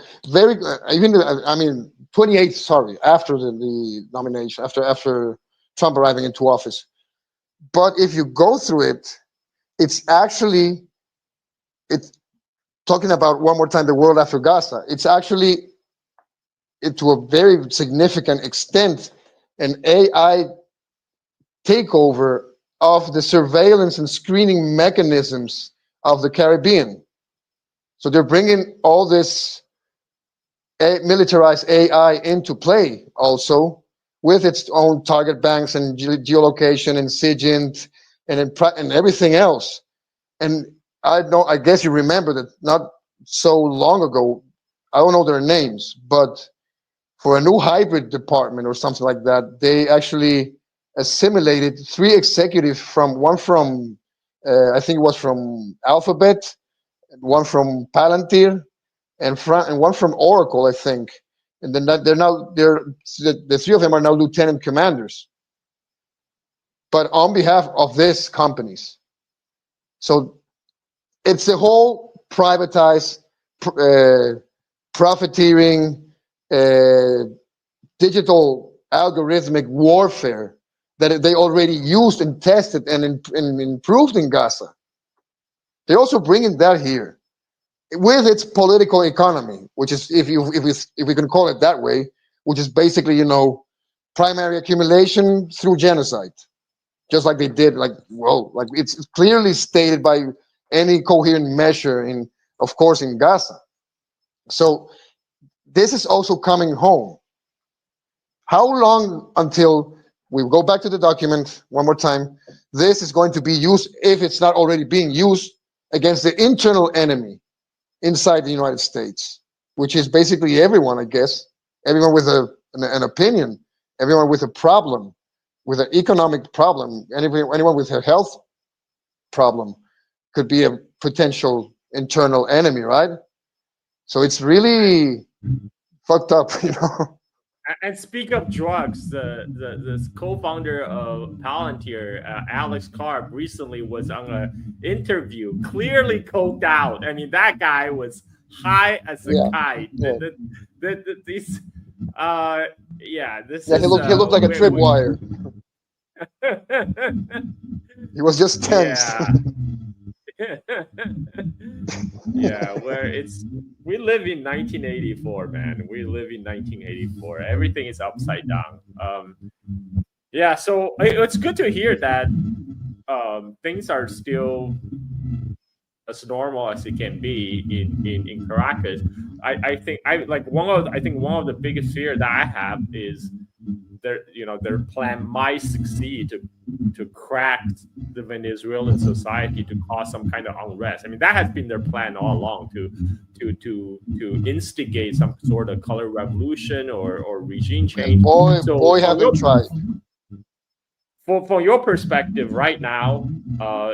28th, sorry, after the nomination, after Trump arriving into office. But if you go through it, it's talking about one more time the world after Gaza. It's actually, to a very significant extent, an AI takeover of the surveillance and screening mechanisms of the Caribbean. So they're bringing all this militarized AI into play also, with its own target banks and geolocation and SIGINT and everything else. And I guess you remember that not so long ago, I don't know their names, but for a new hybrid department or something like that, they actually assimilated 3 executives one from I think it was from Alphabet, one from Palantir, and one from Oracle, I think. And then the 3 of them are now lieutenant commanders, but on behalf of these companies. So it's the whole privatized, profiteering, digital algorithmic warfare that they already used and tested and improved in Gaza. They're also bringing that here with its political economy, which is, if we can call it that way, which is basically, primary accumulation through genocide, just like they did, like it's clearly stated by any coherent measure of course, in Gaza. So this is also coming home. How long until we go back to the document one more time? This is going to be used, if it's not already being used, against the internal enemy inside the United States, which is basically everyone, I guess. Everyone with an opinion, everyone with a problem, with an economic problem, anyone with a health problem could be a potential internal enemy, right? So it's really fucked up, And speak of drugs, the co-founder of Palantir, Alex Karp, recently was on an interview, clearly coked out. I mean, that guy was high as a kite. Yeah. This he looked like a tripwire. He was just tense. Yeah, we live in 1984, man. We live in 1984. Everything is upside down. So it's good to hear that things are still as normal as it can be in Caracas. I think one of the biggest fear that I have is their plan might succeed to crack the Venezuelan society, to cause some kind of unrest. I mean, that has been their plan all along, to instigate some sort of color revolution or regime change. Boy, have they tried. From your perspective, right now,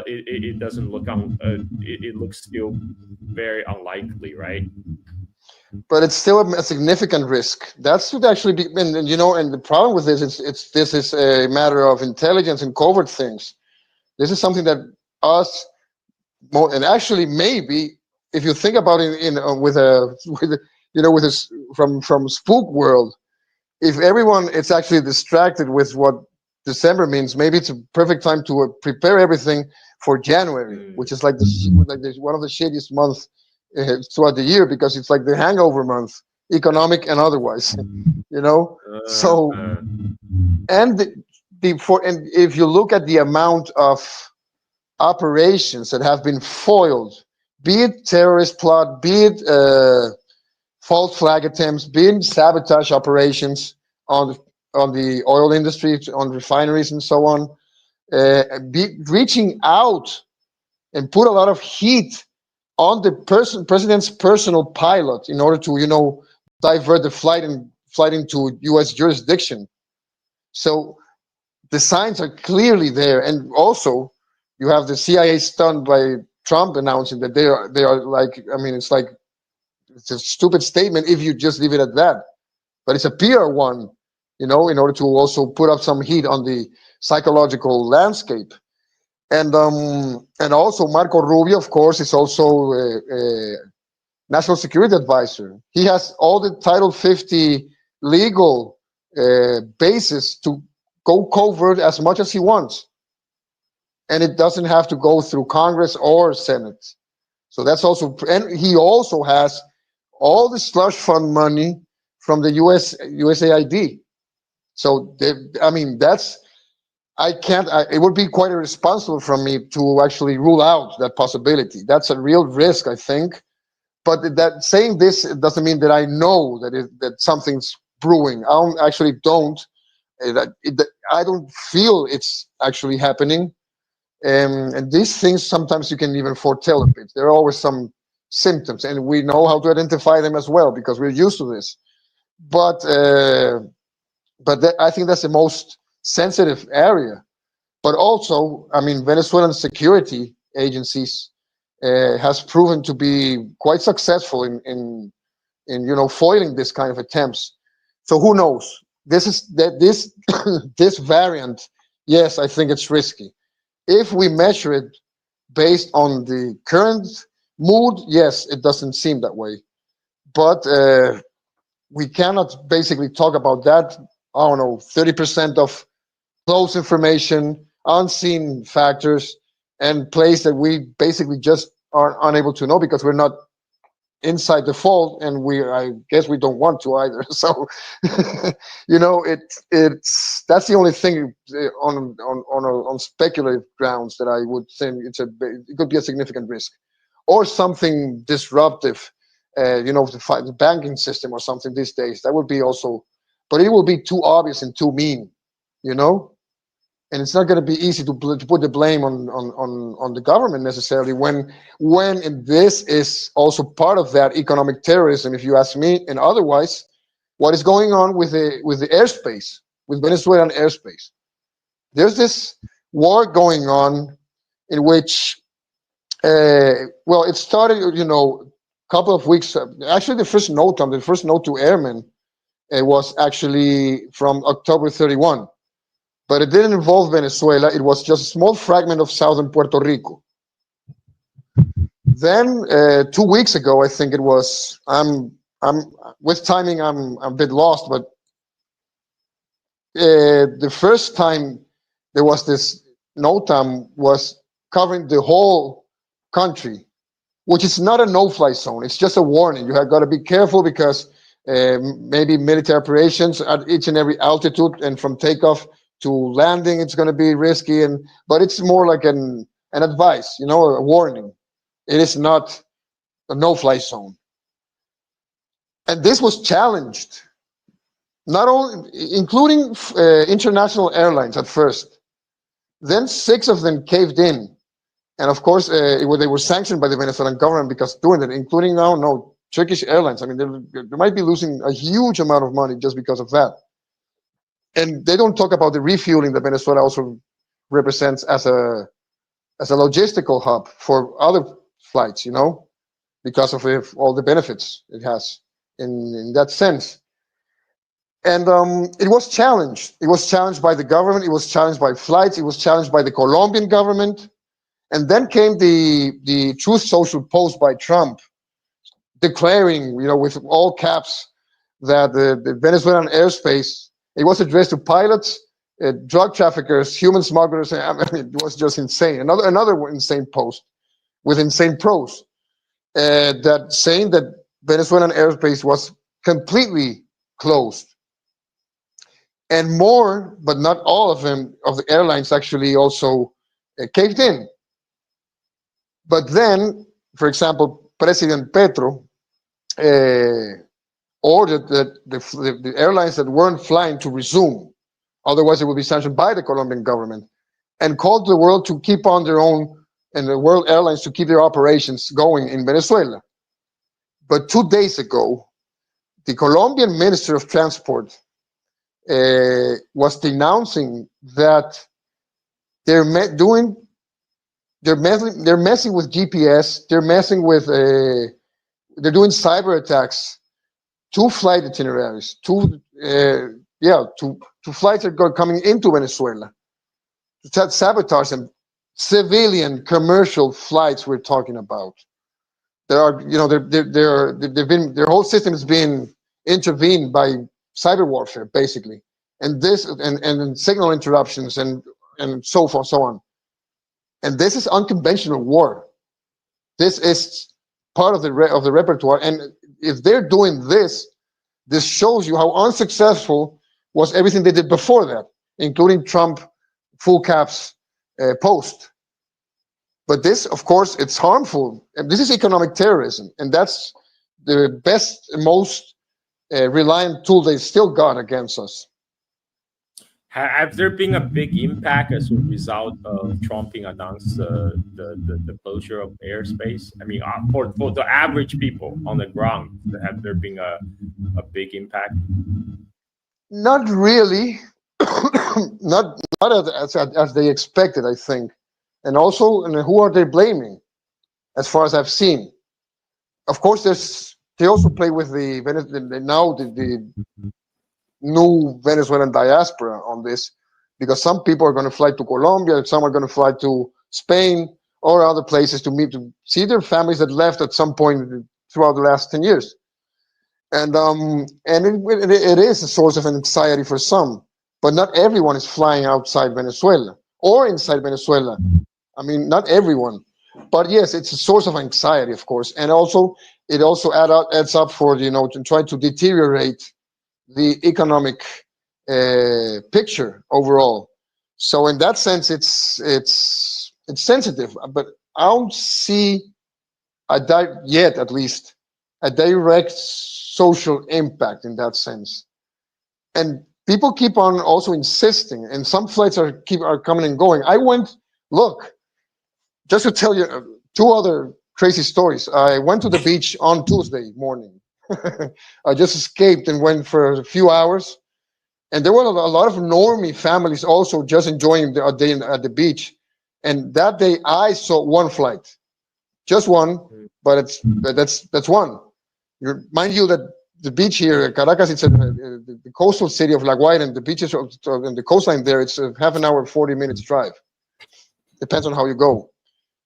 it doesn't look it looks still very unlikely, right? But it's still a significant risk. That should actually be, and the problem with this is this is a matter of intelligence and covert things. This is something that and actually maybe if you think about it from spook world, if everyone is actually distracted with what December means, maybe it's a perfect time to prepare everything for January, which is like one of the shadiest months throughout the year, because it's like the hangover month, economic and otherwise, So, and if you look at the amount of operations that have been foiled, be it terrorist plot, be it false flag attempts, be it sabotage operations on the oil industry, on refineries and so on, reaching out and put a lot of heat on the president's personal pilot in order to, divert the flight into U.S. jurisdiction. So the signs are clearly there, and also you have the CIA stunned by Trump announcing that they are like, I mean, it's a stupid statement if you just leave it at that, but it's a PR one, in order to also put up some heat on the psychological landscape. And also Marco Rubio, of course, is also a national security advisor. He has all the Title 50 legal basis to go covert as much as he wants. and it doesn't have to go through Congress or Senate. So that's also, and he also has all the slush fund money from the USAID. So I mean, it would be quite irresponsible from me to actually rule out that possibility. That's a real risk, I think. But that saying this doesn't mean that I know that something's brewing. I don't feel it's actually happening. And these things, sometimes you can even foretell a bit. There are always some symptoms, and we know how to identify them as well because we're used to this. But I think that's the most sensitive area. But also, I mean, Venezuelan security agencies has proven to be quite successful in foiling this kind of attempts. So who knows? This this variant, yes, I think it's risky. If we measure it based on the current mood, yes, it doesn't seem that way. But we cannot basically talk about that, I don't know, 30% of close information, unseen factors, and place that we basically just are unable to know because we're not inside the fold, and I guess we don't want to either. So it's that's the only thing on speculative grounds that I would think it could be a significant risk, or something disruptive, to fight the banking system or something these days. That would be also, but it will be too obvious and too mean, and it's not going to be easy to put the blame on the government necessarily when and this is also part of that economic terrorism, if you ask me. And otherwise, what is going on with the airspace, with Venezuelan airspace? There's this war going on in which, it started, a couple of weeks. Actually, the first note to airmen was actually from October 31. But it didn't involve Venezuela. It was just a small fragment of southern Puerto Rico. Then 2 weeks ago, I think it was. I'm with timing. I'm a bit lost, but the first time there was this NOTAM was covering the whole country, which is not a no-fly zone. It's just a warning. You have got to be careful because maybe military operations at each and every altitude, and from takeoff to landing, it's going to be risky, but it's more like an advice, a warning. It is not a no-fly zone. And this was challenged, not only including international airlines at first. Then 6 of them caved in, and of course they were sanctioned by the Venezuelan government because doing that, including now Turkish airlines. I mean, they might be losing a huge amount of money just because of that. And they don't talk about the refueling that Venezuela also represents as a logistical hub for other flights, because of all the benefits it has in that sense. And it was challenged. It was challenged by the government. It was challenged by flights. It was challenged by the Colombian government. And then came the Truth Social post by Trump, declaring, with all caps, that the Venezuelan airspace, it was addressed to pilots, drug traffickers, human smugglers. I mean, it was just insane. Another insane post with insane prose, that saying that Venezuelan airspace was completely closed. And more, but not all of them, of the airlines actually also caved in. But then, for example, President Petro ordered that the airlines that weren't flying to resume, otherwise it would be sanctioned by the Colombian government, and called the world to keep on their own, and the world airlines to keep their operations going in Venezuela. But 2 days ago, the Colombian Minister of Transport was denouncing that they're messing with GPS, they're messing with they're doing cyber attacks to flight itineraries, to flights that are coming into Venezuela, to sabotage them. Civilian commercial flights we're talking about. There are, their whole system is being intervened by cyber warfare, basically, and signal interruptions and so forth, so on. And this is unconventional war. This is part of the repertoire. And if they're doing this, this shows you how unsuccessful was everything they did before that, including Trump full caps post. But this, of course, it's harmful. And this is economic terrorism. And that's the best and most reliant tool they still got against us. Have there been a big impact as a result of Trump announced the closure of airspace? I mean, for the average people on the ground, have there been a big impact? Not really, not as they expected, I think. And also, and who are they blaming? As far as I've seen, of course, they also play with the new Venezuelan diaspora on this, because some people are going to fly to Colombia, some are going to fly to Spain or other places to see their families that left at some point throughout the last 10 years. And it is a source of anxiety for some, but not everyone is flying outside Venezuela or inside Venezuela. I mean, not everyone, but yes, it's a source of anxiety, of course. And also, it also adds up for, to try to deteriorate the economic picture overall. So in that sense, it's sensitive, but I don't see yet, at least, a direct social impact in that sense. And people keep on also insisting, and some flights are coming and going. Look, just to tell you two other crazy stories. I went to the beach on Tuesday morning. I just escaped and went for a few hours, and there were a lot of normie families also just enjoying a day at the beach. And that day I saw one flight, just one, but that's one. Mind you that the beach here, Caracas, it's the coastal city of La Guaira, and the beaches and the coastline there, it's a half an hour, 40 minutes drive. Depends on how you go.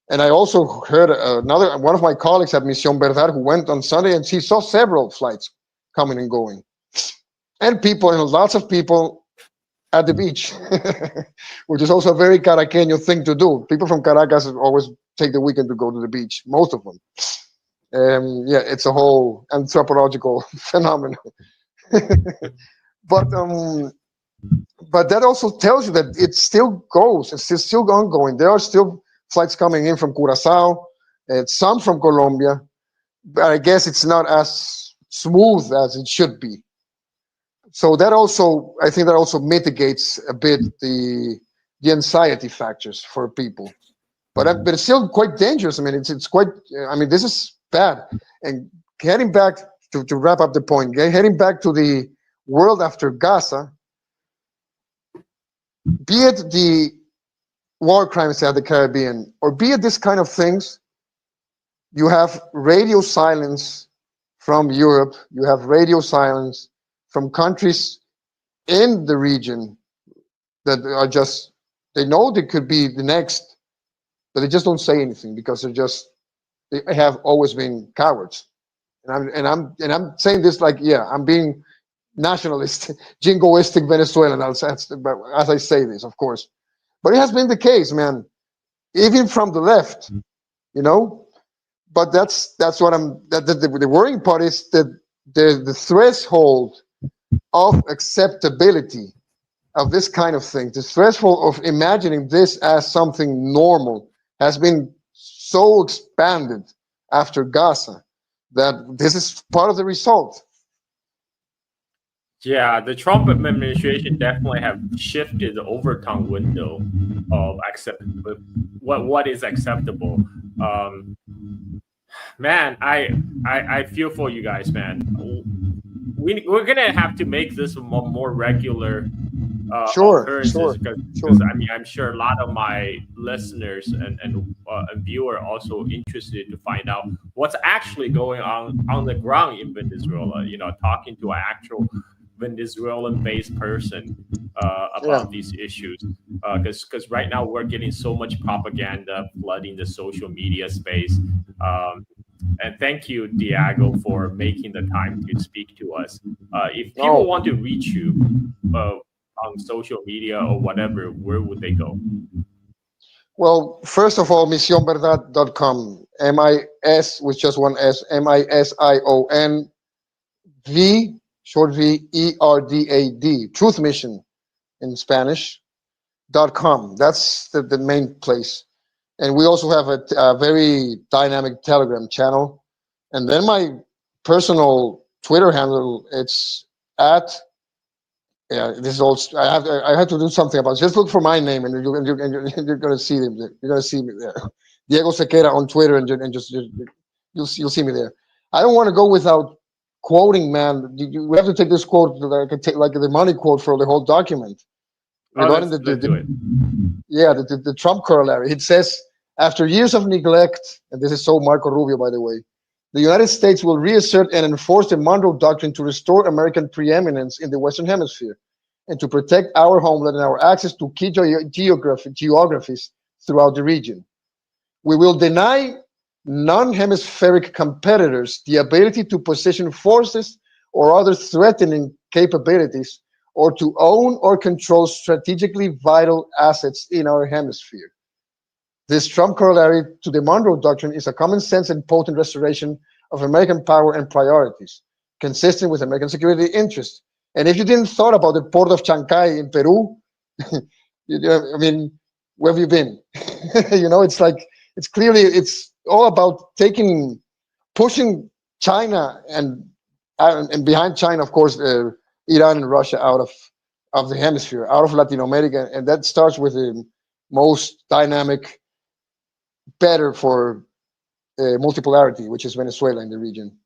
And I also heard one of my colleagues at Misión Verdad who went on Sunday, and she saw several flights coming and going. And lots of people at the beach, which is also a very Caraqueño thing to do. People from Caracas always take the weekend to go to the beach, most of them. It's a whole anthropological phenomenon. But that also tells you that it still goes. It's still ongoing. There are still flights coming in from Curacao, and some from Colombia, but I guess it's not as smooth as it should be. So I think that also mitigates a bit the anxiety factors for people. But it's still quite dangerous. I mean, it's quite. I mean, this is bad. And heading back to wrap up the point, heading back to the world after Gaza, be it the war crimes at the Caribbean, or be it this kind of things, you have radio silence from Europe, you have radio silence from countries in the region that are just, they know they could be the next, but they just don't say anything because they have always been cowards. And I'm saying this like, I'm being nationalist, jingoistic Venezuelan, as I say this, of course. But it has been the case, man, even from the left, But that's what the worrying part is that the threshold of acceptability of this kind of thing, the threshold of imagining this as something normal, has been so expanded after Gaza that this is part of the result. Yeah, the Trump administration definitely have shifted the overtime window of what is acceptable. Man, I feel for you guys, man. We're gonna have to make this a more regular occurrences because I mean, I'm sure a lot of my listeners and viewer are also interested to find out what's actually going on the ground in Venezuela. Talking to an actual Venezuelan-based person about these issues, because right now we're getting so much propaganda flooding the social media space. And thank you, Diego, for making the time to speak to us. If people want to reach you on social media or whatever, where would they go? Well, first of all, misionverdad.com, M-I-S with just one S, MISION V, short V, ERDAD, Truth Mission in Spanish, .com. That's the main place. And we also have a very dynamic Telegram channel. And then my personal Twitter handle, it's at, yeah, this is also, I have to do something about it. Just look for my name and you're going to see them. You're going to see me there. Diego Sequeira on Twitter, and you'll see me there. I don't want to go without quoting, man. We have to take this quote like the money quote for the whole document. Regarding the Trump corollary. It says, after years of neglect, and this is so Marco Rubio, by the way, the United States will reassert and enforce the Monroe Doctrine to restore American preeminence in the Western Hemisphere and to protect our homeland and our access to key geographies throughout the region. We will deny non-hemispheric competitors the ability to position forces or other threatening capabilities or to own or control strategically vital assets in our hemisphere. This Trump corollary to the Monroe Doctrine is a common sense and potent restoration of American power and priorities, consistent with American security interests. And if you didn't thought about the port of Chancay in Peru, I mean, where have you been? It's like, it's all about pushing China and behind China, of course, Iran and Russia out of the hemisphere, out of Latin America, and that starts with the most dynamic, better for multipolarity, which is Venezuela in the region.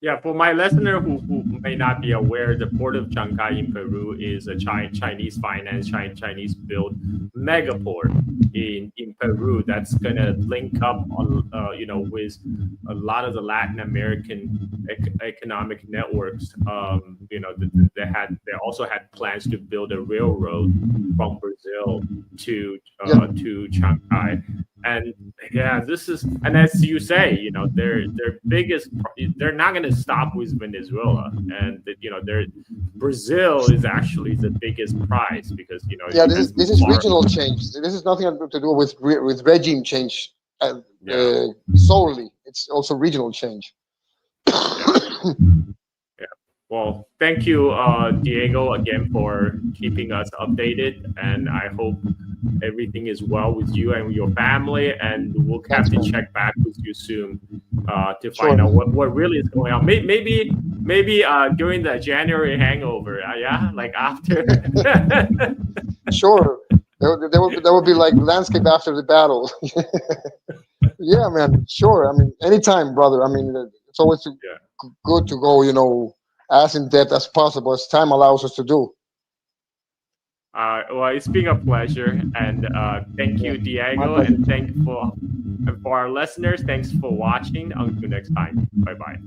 Yeah, for my listener who may not be aware, the port of Chancay in Peru is a Chinese finance, Chinese built megaport in Peru that's gonna link up on with a lot of the Latin American economic networks. They also had plans to build a railroad from Brazil to Chancay. And yeah, and as you say, their biggest, they're not going to stop with Venezuela, and Brazil is actually the biggest prize because this is regional change. This is nothing to do with regime change solely. It's also regional change. Well, thank you, Diego, again for keeping us updated, and I hope everything is well with you and your family, and we'll have to check back with you soon to find out what really is going on. Maybe during the January hangover, like after. Sure, there will be like landscape after the battle. Yeah, man. Sure. I mean, anytime, brother. I mean, it's always good to go, as in depth as possible as time allows us to do. Well, it's been a pleasure, and thank you, Diego, and for our listeners, thanks for watching. Until next time, bye bye.